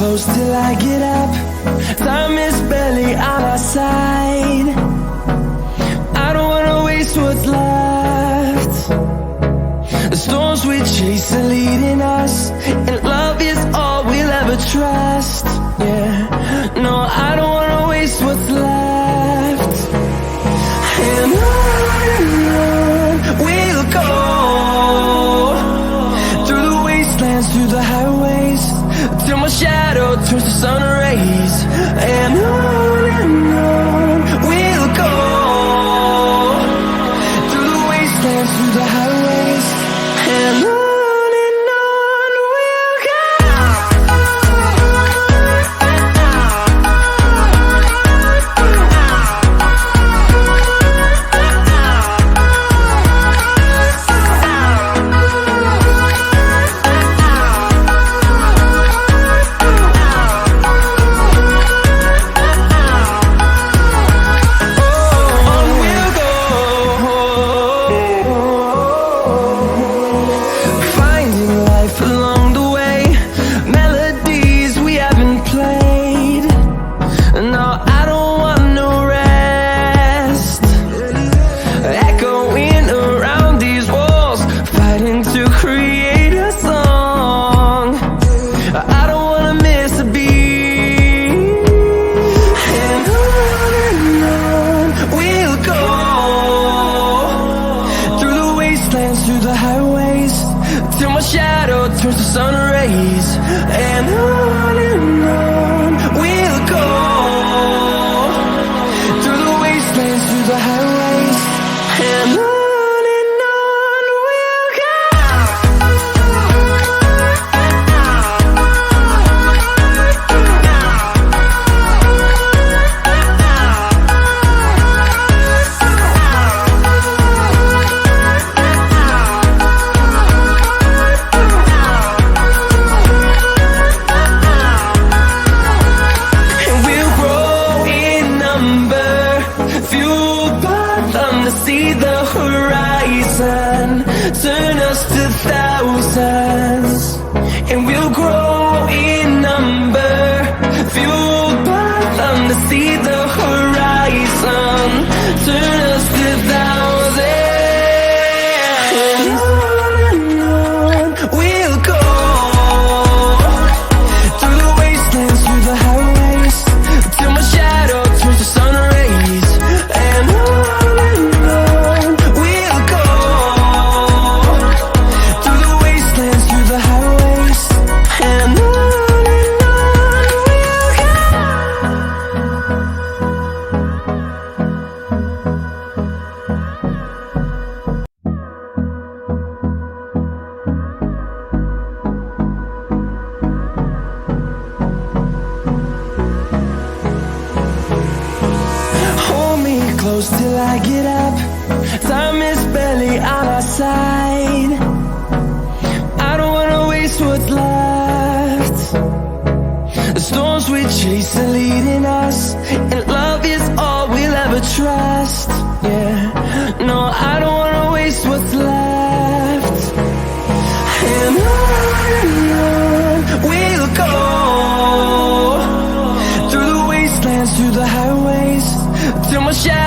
close till I get up. Time is barely on our side. I don't wanna waste what's left. The storms we chase are leading us, and love is all we'll ever trust. Yeah, no, I don't wanna waste what's left. And on we'll go, through the wastelands, through the highways, till my shadow turns to sun rays. And on we'll go, through the wastelands, through the highways, and on we'll go. Through the highways, till my shadow turns to sun rays. And on we'll go, through the wastelands, through the highways, and on we'll go. See the horizon, turn us to thousands, and we'll grow in number, fueled by them. To see the horizon, turn us to thousands, and on we'll go, through the wastelands, through the highways, till my shadow turns to sun rays. And close till I get up. Time is barely on our side. I don't wanna waste what's left. The storms we chase are leading us, and love is all we'll ever trust. Yeah, no, I don't wanna waste what's left. And on we'll go, through the wastelands, through the highways, till my shadow